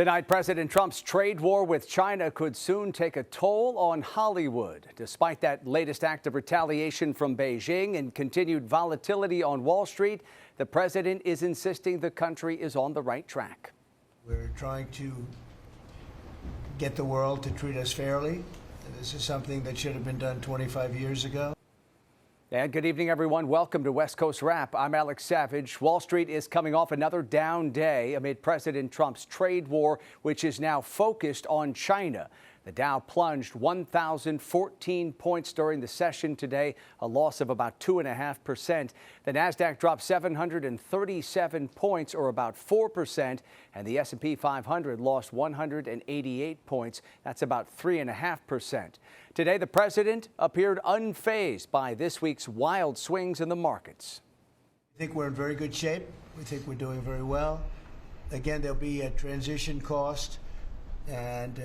Tonight, President Trump's trade war with China could soon take a toll on Hollywood. Despite that latest act of retaliation from Beijing and continued volatility on Wall Street, the president is insisting the country is on the right track. We're trying to get the world to treat us fairly. This is something that should have been done 25 years ago. And good evening, everyone. Welcome to West Coast Wrap. I'm Alex Savage. Wall Street is coming off another down day amid President Trump's trade war, which is now focused on China. The Dow plunged 1,014 points during the session today, a loss of about 2.5%. The Nasdaq dropped 737 points, or about 4%, and the S&P 500 lost 188 points. That's about 3.5%. Today, the president appeared unfazed by this week's wild swings in the markets. I think we're in very good shape. We think we're doing very well. Again, there'll be a transition cost and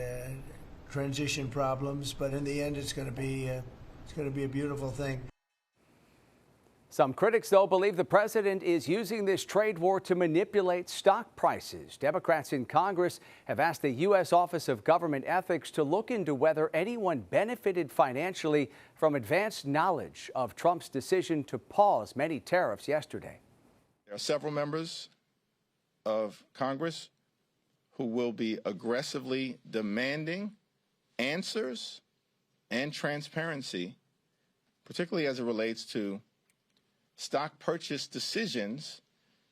transition problems, but in the end, it's going to be a beautiful thing. Some critics, though, believe the president is using this trade war to manipulate stock prices. Democrats in Congress have asked the U.S. Office of Government Ethics to look into whether anyone benefited financially from advanced knowledge of Trump's decision to pause many tariffs yesterday. There are several members of Congress who will be aggressively demanding answers and transparency, particularly as it relates to stock purchase decisions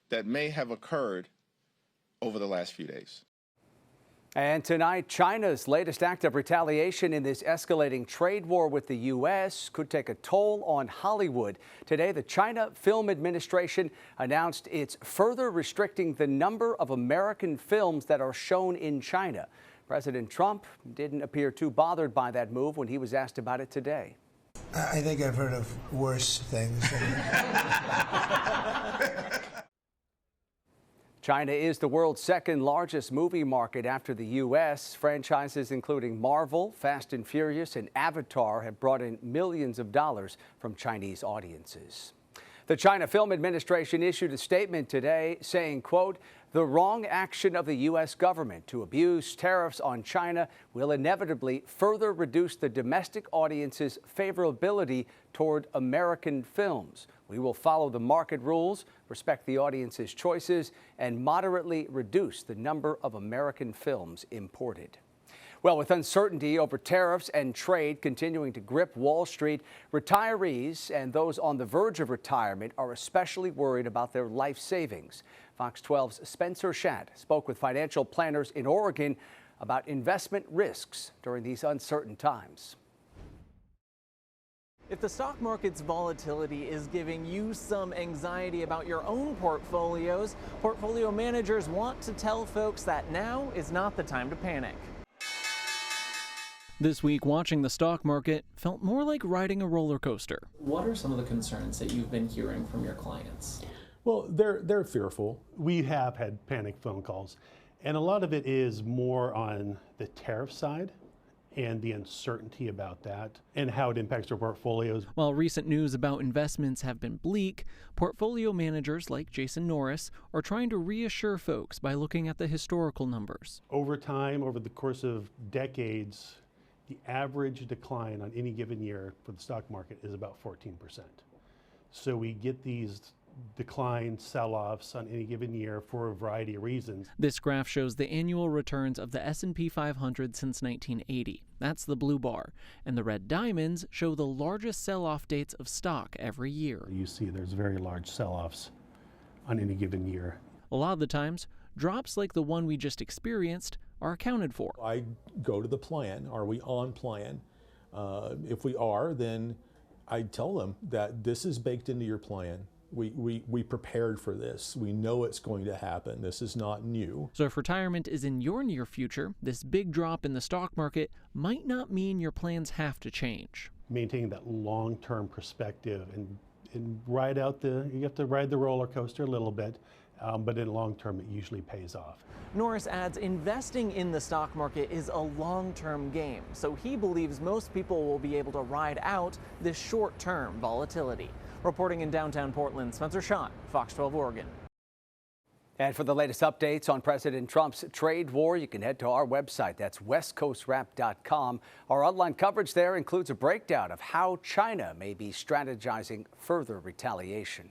that may have occurred over the last few days. And tonight, China's latest act of retaliation in this escalating trade war with the U.S. could take a toll on Hollywood. Today, the China Film Administration announced it's further restricting the number of American films that are shown in China. President Trump didn't appear too bothered by that move when he was asked about it today. I think I've heard of worse things. China is the world's second largest movie market after the U.S. Franchises including Marvel, Fast and Furious, and Avatar have brought in millions of dollars from Chinese audiences. The China Film Administration issued a statement today saying, quote, "The wrong action of the U.S. government to abuse tariffs on China will inevitably further reduce the domestic audience's favorability toward American films. We will follow the market rules, respect the audience's choices, and moderately reduce the number of American films imported." Well, with uncertainty over tariffs and trade continuing to grip Wall Street, retirees and those on the verge of retirement are especially worried about their life savings. Fox 12's Spencer Schatt spoke with financial planners in Oregon about investment risks during these uncertain times. If the stock market's volatility is giving you some anxiety about your own portfolios, portfolio managers want to tell folks that now is not the time to panic. This week, watching the stock market felt more like riding a roller coaster. What are some of the concerns that you've been hearing from your clients? Well, they're fearful. We have had panic phone calls, and a lot of it is more on the tariff side and the uncertainty about that and how it impacts their portfolios. While recent news about investments have been bleak, portfolio managers like Jason Norris are trying to reassure folks by looking at the historical numbers. Over time, over the course of decades, the average decline on any given year for the stock market is about 14%. So we get these decline sell-offs on any given year for a variety of reasons. This graph shows the annual returns of the S&P 500 since 1980. That's the blue bar. And the red diamonds show the largest sell-off dates of stock every year. You see there's very large sell-offs on any given year. A lot of the times, drops like the one we just experienced are accounted for. I go to the plan. Are we on plan? If we are, then I tell them that this is baked into your plan. We prepared for this. We know it's going to happen. This is not new. So if retirement is in your near future, this big drop in the stock market might not mean your plans have to change. Maintaining that long-term perspective and you have to ride the roller coaster a little bit, but in long term it usually pays off. Norris adds investing in the stock market is a long-term game, so he believes most people will be able to ride out this short-term volatility. Reporting in downtown Portland, Spencer Schatt, Fox 12 Oregon. And for the latest updates on President Trump's trade war, you can head to our website. That's westcoastwrap.com. Our online coverage there includes a breakdown of how China may be strategizing further retaliation.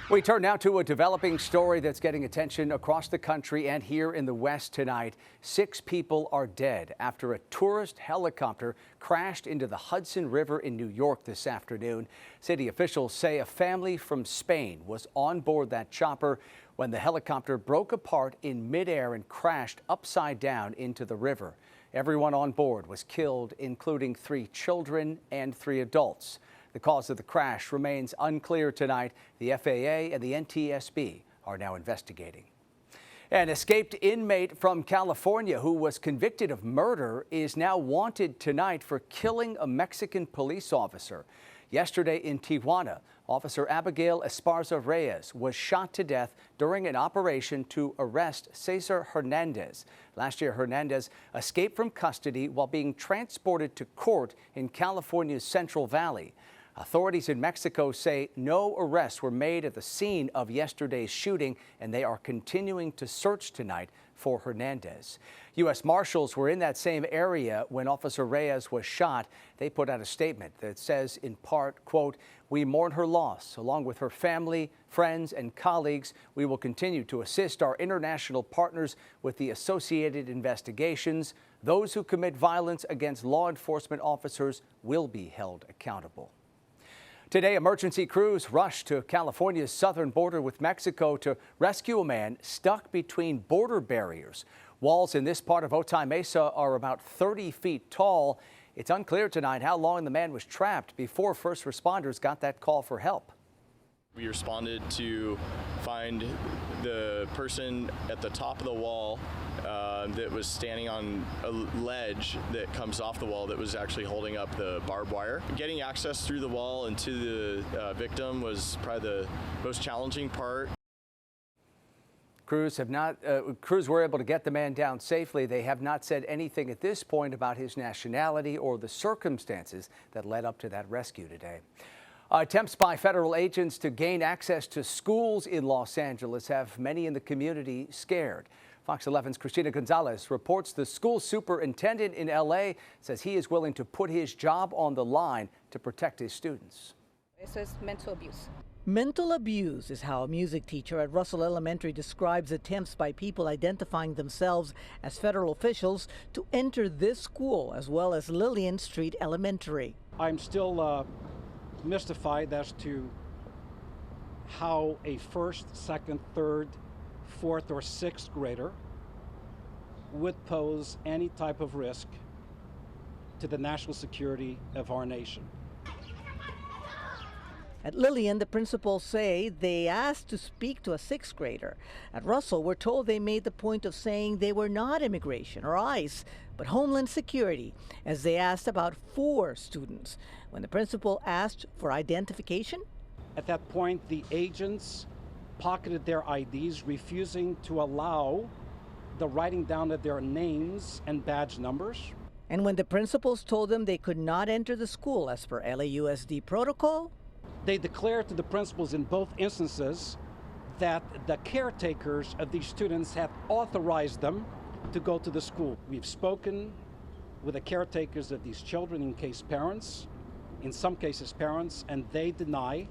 We turn now to a developing story that's getting attention across the country and here in the West tonight. 6 people are dead after a tourist helicopter crashed into the Hudson River in New York this afternoon. City officials say a family from Spain was on board that chopper when the helicopter broke apart in midair and crashed upside down into the river. Everyone on board was killed, including 3 children and 3 adults. The cause of the crash remains unclear tonight. The FAA and the NTSB are now investigating. An escaped inmate from California who was convicted of murder is now wanted tonight for killing a Mexican police officer. Yesterday in Tijuana, Officer Abigail Esparza Reyes was shot to death during an operation to arrest Cesar Hernandez. Last year, Hernandez escaped from custody while being transported to court in California's Central Valley. Authorities in Mexico say no arrests were made at the scene of yesterday's shooting, and they are continuing to search tonight for Hernandez. U.S. Marshals were in that same area when Officer Reyes was shot. They put out a statement that says, in part, quote, "We mourn her loss. Along with her family, friends, and colleagues, we will continue to assist our international partners with the associated investigations. Those who commit violence against law enforcement officers will be held accountable." Today, emergency crews rushed to California's southern border with Mexico to rescue a man stuck between border barriers. Walls in this part of Otay Mesa are about 30 feet tall. It's unclear tonight how long the man was trapped before first responders got that call for help. We responded to find the person at the top of the wall that was standing on a ledge that comes off the wall that was actually holding up the barbed wire. Getting access through the wall and to the victim was probably the most challenging part. Crews were able to get the man down safely. They have not said anything at this point about his nationality or the circumstances that led up to that rescue today. Attempts by federal agents to gain access to schools in Los Angeles have many in the community scared. Fox 11's Christina Gonzalez reports the school superintendent in L.A. says he is willing to put his job on the line to protect his students. Eso es mental abuse. Mental abuse is how a music teacher at Russell Elementary describes attempts by people identifying themselves as federal officials to enter this school, as well as Lillian Street Elementary. I'm still mystified as to how a first, second, third, fourth, or sixth grader would pose any type of risk to the national security of our nation. At Lillian, the principals say they asked to speak to a sixth grader. At Russell, we're told they made the point of saying they were not immigration or ICE, but Homeland Security, as they asked about 4 students. When the principal asked for identification, at that point, the agents pocketed their IDs, refusing to allow the writing down of their names and badge numbers. And when the principals told them they could not enter the school as per LAUSD protocol, they declared to the principals in both instances that the caretakers of these students had authorized them to go to the school. We've spoken with the caretakers of these children, in some cases parents, and they deny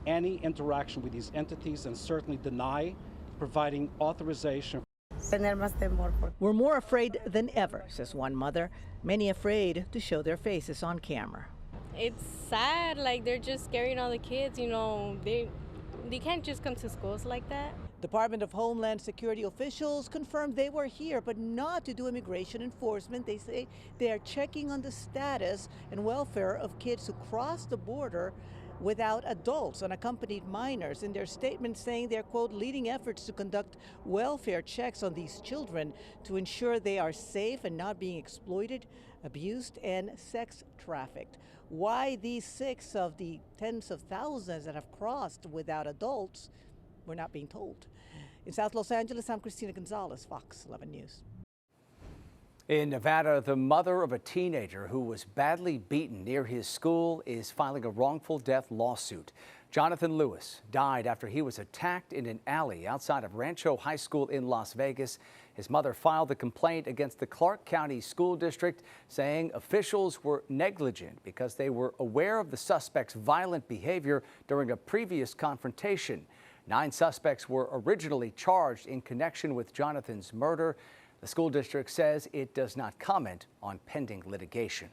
any interaction with these entities and certainly deny providing authorization. We're more afraid than ever, says one mother, many afraid to show their faces on camera. It's sad, like they're just scaring all the kids, you know, they can't just come to schools like that. Department of Homeland Security officials confirmed they were here, but not to do immigration enforcement. They say they are checking on the status and welfare of kids who cross the border without adults, unaccompanied minors. In their statement saying they're, quote, leading efforts to conduct welfare checks on these children to ensure they are safe and not being exploited, abused, and sex trafficked. Why these 6 of the tens of thousands that have crossed without adults, we're not being told. In South Los Angeles, I'm Christina Gonzalez, Fox 11 News. In Nevada, the mother of a teenager who was badly beaten near his school is filing a wrongful death lawsuit. Jonathan Lewis died after he was attacked in an alley outside of Rancho High School in Las Vegas. His mother filed the complaint against the Clark County School District, saying officials were negligent because they were aware of the suspect's violent behavior during a previous confrontation. 9 suspects were originally charged in connection with Jonathan's murder. The school district says it does not comment on pending litigation.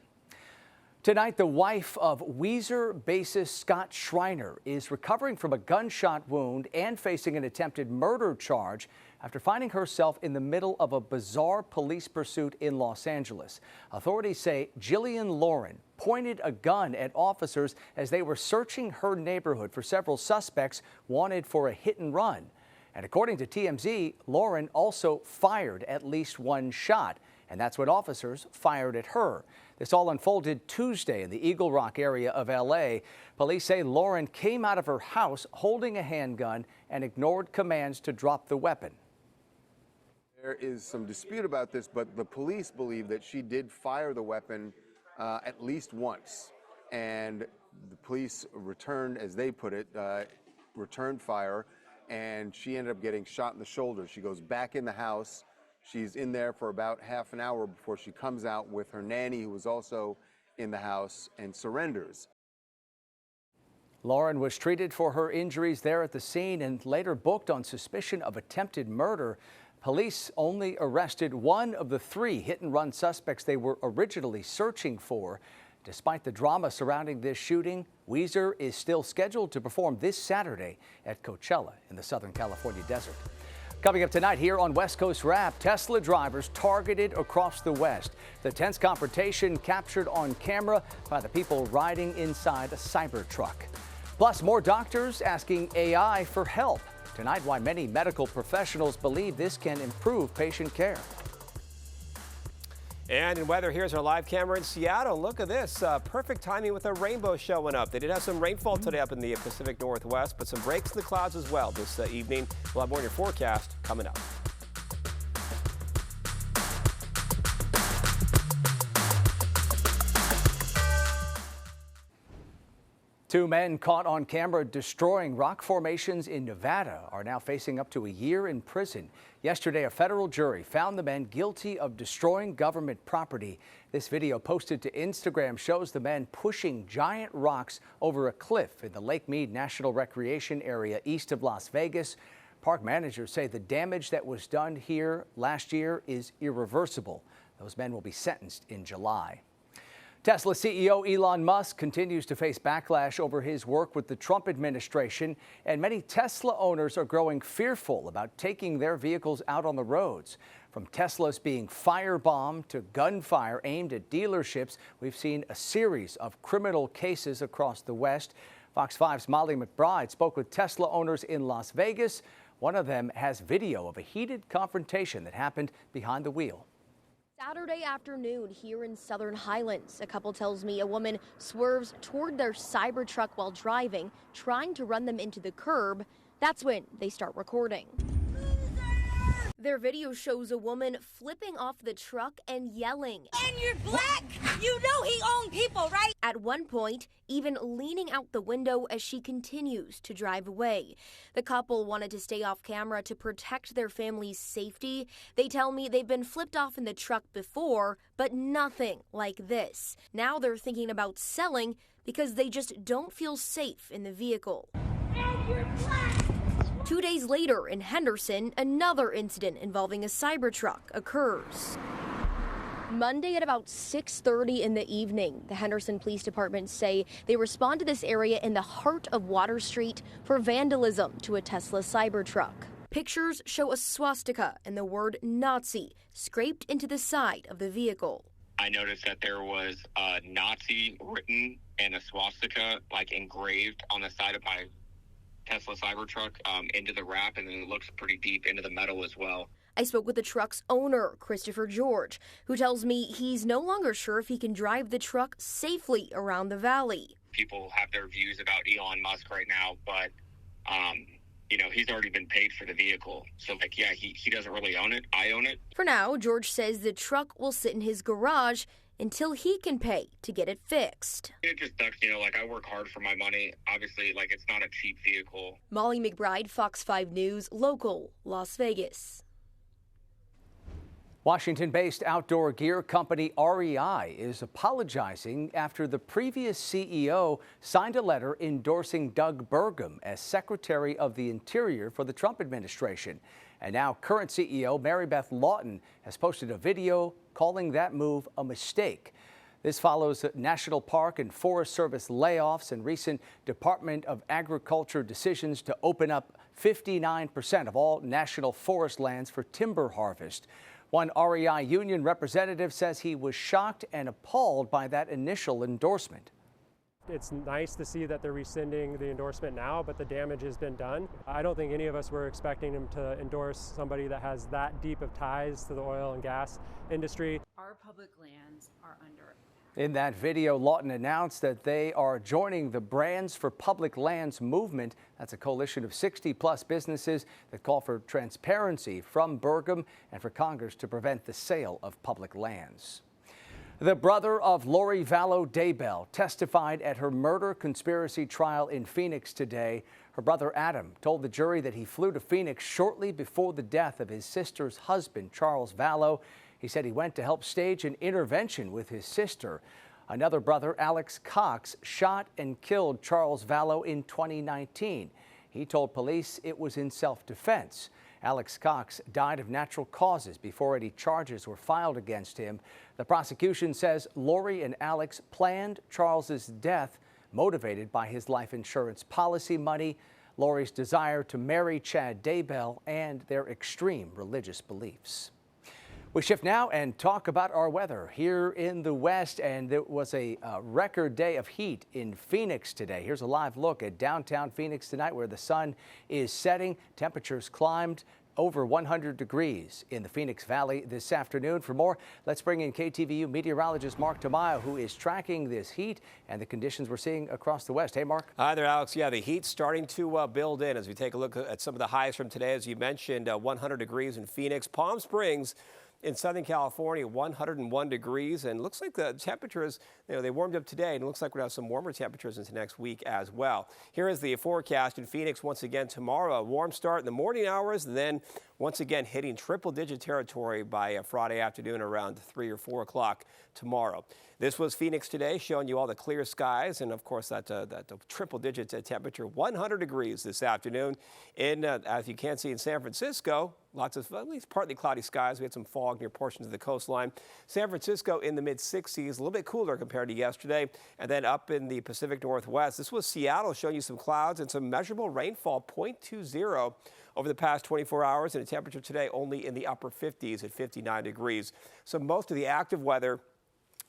Tonight, the wife of Weezer bassist Scott Schreiner is recovering from a gunshot wound and facing an attempted murder charge after finding herself in the middle of a bizarre police pursuit in Los Angeles. Authorities say Jillian Lauren pointed a gun at officers as they were searching her neighborhood for several suspects wanted for a hit and run. And according to TMZ, Lauren also fired at least one shot, and that's what officers fired at her. This all unfolded Tuesday in the Eagle Rock area of L.A. Police say Lauren came out of her house holding a handgun and ignored commands to drop the weapon. There is some dispute about this, but the police believe that she did fire the weapon at least once. And the police returned, as they put it, returned fire, and she ended up getting shot in the shoulder. She goes back in the house. She's in there for about half an hour before she comes out with her nanny, who was also in the house, and surrenders. Lauren was treated for her injuries there at the scene and later booked on suspicion of attempted murder. Police only arrested one of the 3 hit-and-run suspects they were originally searching for. Despite the drama surrounding this shooting, Weezer is still scheduled to perform this Saturday at Coachella in the Southern California desert. Coming up tonight here on West Coast Wrap, Tesla drivers targeted across the West. The tense confrontation captured on camera by the people riding inside a Cybertruck. Plus, more doctors asking AI for help. Tonight, why many medical professionals believe this can improve patient care. And in weather, here's our live camera in Seattle. Look at this. Perfect timing with a rainbow showing up. They did have some rainfall today up in the Pacific Northwest, but some breaks in the clouds as well this evening. We'll have more in your forecast coming up. Two men caught on camera destroying rock formations in Nevada are now facing up to a year in prison. Yesterday, a federal jury found the men guilty of destroying government property. This video posted to Instagram shows the men pushing giant rocks over a cliff in the Lake Mead National Recreation Area east of Las Vegas. Park managers say the damage that was done here last year is irreversible. Those men will be sentenced in July. Tesla CEO Elon Musk continues to face backlash over his work with the Trump administration, and many Tesla owners are growing fearful about taking their vehicles out on the roads. From Teslas being firebombed to gunfire aimed at dealerships, we've seen a series of criminal cases across the West. Fox 5's Molly McBride spoke with Tesla owners in Las Vegas. One of them has video of a heated confrontation that happened behind the wheel. Saturday afternoon here in Southern Highlands, a couple tells me a woman swerves toward their Cybertruck while driving, trying to run them into the curb. That's when they start recording. Their video shows a woman flipping off the truck and yelling. And you're black? You know he owned people, right? At one point, even leaning out the window as she continues to drive away. The couple wanted to stay off camera to protect their family's safety. They tell me they've been flipped off in the truck before, but nothing like this. Now they're thinking about selling because they just don't feel safe in the vehicle. And you're black! 2 days later in Henderson, another incident involving a Cybertruck occurs. Monday at about 6:30 in the evening, the Henderson Police Department say they respond to this area in the heart of Water Street for vandalism to a Tesla Cybertruck. Pictures show a swastika and the word Nazi scraped into the side of the vehicle. I noticed that there was a Nazi written and a swastika engraved on the side of my Tesla Cybertruck into the wrap, and then it looks pretty deep into the metal as well. I spoke with the truck's owner, Christopher George, who tells me he's no longer sure if he can drive the truck safely around the valley. People have their views about Elon Musk right now, but he's already been paid for the vehicle. So, like, yeah, he doesn't really own it. I own it. For now, George says the truck will sit in his garage until he can pay to get it fixed. It just sucks, like, I work hard for my money. Obviously, like, it's not a cheap vehicle. Molly McBride, Fox 5 News, local, Las Vegas. Washington-based outdoor gear company REI is apologizing after the previous CEO signed a letter endorsing Doug Burgum as Secretary of the Interior for the Trump administration. And now current CEO Mary Beth Lawton has posted a video calling that move a mistake. This follows National Park and Forest Service layoffs and recent Department of Agriculture decisions to open up 59% of all national forest lands for timber harvest. One REI union representative says he was shocked and appalled by that initial endorsement. It's nice to see that they're rescinding the endorsement now, but the damage has been done. I don't think any of us were expecting him to endorse somebody that has that deep of ties to the oil and gas industry. Our public lands are under. In that video, Lawton announced that they are joining the Brands for Public Lands movement. That's a coalition of 60-plus businesses that call for transparency from Burgum and for Congress to prevent the sale of public lands. The brother of Lori Vallow Daybell testified at her murder conspiracy trial in Phoenix today. Her brother Adam told the jury that he flew to Phoenix shortly before the death of his sister's husband, Charles Vallow. He said he went to help stage an intervention with his sister. Another brother, Alex Cox, shot and killed Charles Vallow in 2019. He told police it was in self-defense. Alex Cox died of natural causes before any charges were filed against him. The prosecution says Lori and Alex planned Charles's death, motivated by his life insurance policy money, Lori's desire to marry Chad Daybell, and their extreme religious beliefs. We shift now and talk about our weather here in the West, and it was a record day of heat in Phoenix today. Here's a live look at downtown Phoenix tonight, where the sun is setting. Temperatures climbed over 100 degrees in the Phoenix Valley this afternoon. For more, let's bring in KTVU meteorologist Mark Tamayo, who is tracking this heat and the conditions we're seeing across the West. Hey, Mark. Hi there, Alex. Yeah, the heat's starting to build in as we take a look at some of the highs from today. As you mentioned, 100 degrees in Phoenix. Palm Springs in Southern California, 101 degrees, and looks like the temperatures, they warmed up today, and it looks like we're going to have some warmer temperatures into next week as well. Here is the forecast in Phoenix once again tomorrow. A warm start in the morning hours, and then once again hitting triple-digit territory by Friday afternoon around 3 or 4 o'clock tomorrow. This was Phoenix today, showing you all the clear skies, and of course that triple-digit temperature, 100 degrees this afternoon. As you can see in San Francisco, lots of at least partly cloudy skies. We had some fog near portions of the coastline. San Francisco in the mid-60s, a little bit cooler compared to yesterday. And then up in the Pacific Northwest, this was Seattle, showing you some clouds and some measurable rainfall, 0.20 over the past 24 hours, and a temperature today only in the upper 50s at 59 degrees. So most of the active weather,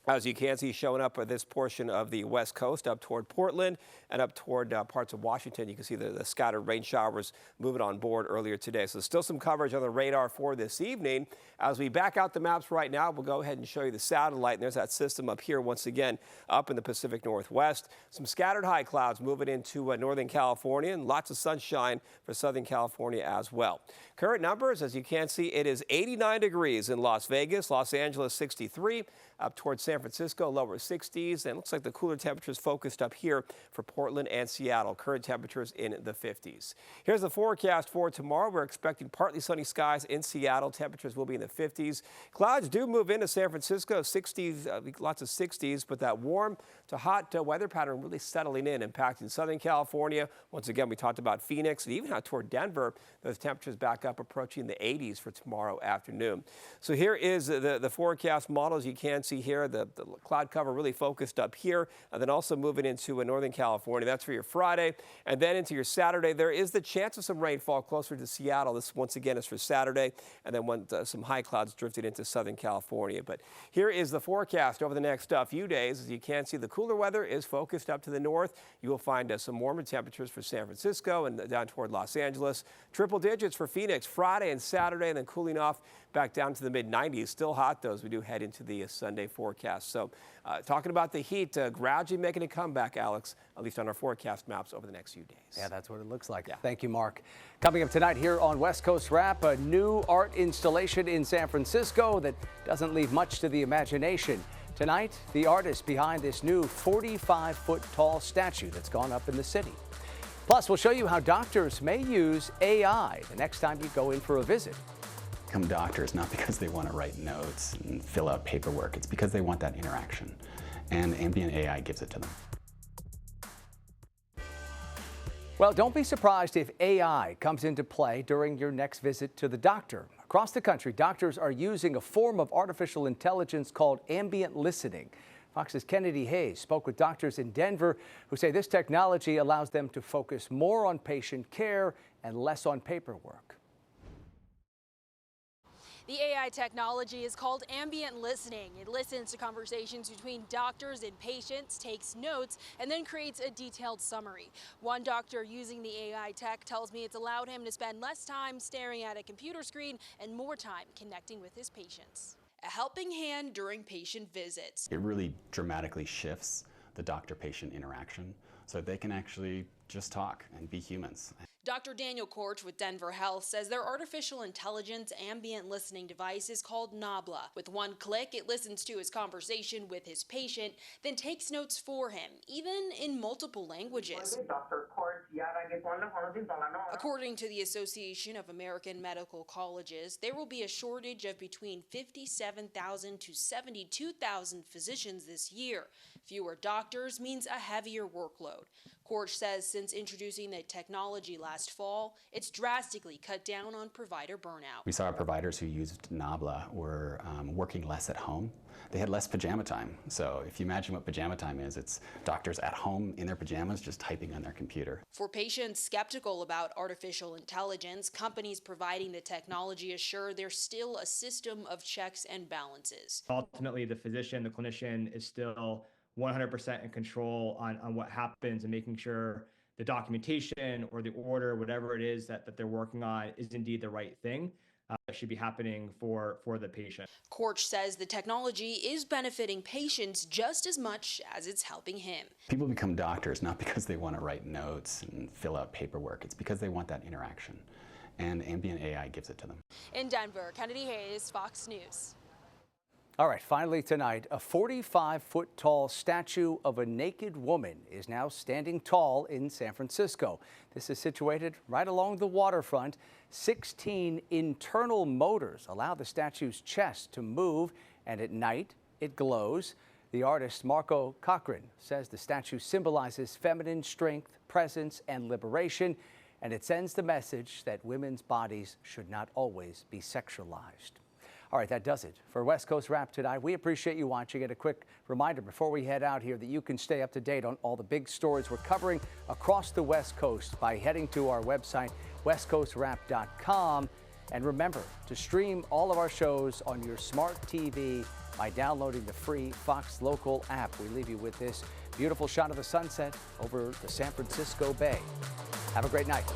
as you can see, showing up at this portion of the West Coast, up toward Portland and up toward parts of Washington. You can see the scattered rain showers moving on board earlier today. So still some coverage on the radar for this evening. As we back out the maps right now, we'll go ahead and show you the satellite. And there's that system up here once again up in the Pacific Northwest. Some scattered high clouds moving into Northern California, and lots of sunshine for Southern California as well. Current numbers, as you can see, it is 89 degrees in Las Vegas, Los Angeles 63, up towards San Francisco, lower 60s, and it looks like the cooler temperatures focused up here for Portland and Seattle. Current temperatures in the 50s. Here's the forecast for tomorrow. We're expecting partly sunny skies in Seattle. Temperatures will be in the 50s. Clouds do move into San Francisco, 60s, lots of 60s, but that warm to hot weather pattern really settling in, impacting Southern California. Once again, we talked about Phoenix and even out toward Denver. Those temperatures back up approaching the 80s for tomorrow afternoon. So here is the forecast model. As you can see here, the cloud cover really focused up here, and then also moving into Northern California. That's for your Friday. And then into your Saturday, there is the chance of some rainfall closer to Seattle. This, once again, is for Saturday. And then some high clouds drifted into Southern California. But here is the forecast over the next few days. As you can see, the cooler weather is focused up to the north. You will find some warmer temperatures for San Francisco and down toward Los Angeles. Triple digits for Phoenix Friday and Saturday, and then cooling off back down to the mid-90s. Still hot, though, as we do head into the Sunday 7-day forecast. So talking about the heat gradually making a comeback, Alex, at least on our forecast maps over the next few days. Yeah, that's what it looks like. Yeah. Thank you, Mark. Coming up tonight here on West Coast Wrap, a new art installation in San Francisco that doesn't leave much to the imagination. Tonight, the artist behind this new 45-foot tall statue that's gone up in the city. Plus, we'll show you how doctors may use AI the next time you go in for a visit. Become doctors not because they want to write notes and fill out paperwork. It's because they want that interaction, and ambient AI gives it to them. Well, don't be surprised if AI comes into play during your next visit to the doctor. Across the country, doctors are using a form of artificial intelligence called ambient listening. Fox's Kennedy Hayes spoke with doctors in Denver who say this technology allows them to focus more on patient care and less on paperwork. The AI technology is called ambient listening. It listens to conversations between doctors and patients, takes notes, and then creates a detailed summary. One doctor using the AI tech tells me it's allowed him to spend less time staring at a computer screen and more time connecting with his patients. A helping hand during patient visits. It really dramatically shifts the doctor-patient interaction so they can actually just talk and be humans. Dr. Daniel Korch with Denver Health says their artificial intelligence ambient listening device is called Nabla. With one click, it listens to his conversation with his patient, then takes notes for him, even in multiple languages. According to the Association of American Medical Colleges, there will be a shortage of between 57,000 to 72,000 physicians this year. Fewer doctors means a heavier workload. Korch says since introducing the technology last fall, it's drastically cut down on provider burnout. We saw providers who used Nabla were working less at home. They had less pajama time. So if you imagine what pajama time is, it's doctors at home in their pajamas just typing on their computer. For patients skeptical about artificial intelligence, companies providing the technology assure there's still a system of checks and balances. Ultimately, the physician, the clinician is still 100% in control on what happens and making sure the documentation or the order, whatever it is that they're working on, is indeed the right thing. That should be happening for the patient. Korch says the technology is benefiting patients just as much as it's helping him. People become doctors not because they want to write notes and fill out paperwork. It's because they want that interaction, and ambient AI gives it to them. In Denver, Kennedy Hayes, Fox News. All right, finally tonight, a 45-foot tall statue of a naked woman is now standing tall in San Francisco. This is situated right along the waterfront. 16 internal motors allow the statue's chest to move, and at night it glows. The artist Marco Cochran says the statue symbolizes feminine strength, presence, and liberation, and it sends the message that women's bodies should not always be sexualized. All right, that does it for West Coast Wrap tonight. We appreciate you watching. And a quick reminder before we head out here that you can stay up to date on all the big stories we're covering across the West Coast by heading to our website, westcoastwrap.com. And remember to stream all of our shows on your smart TV by downloading the free Fox Local app. We leave you with this beautiful shot of the sunset over the San Francisco Bay. Have a great night.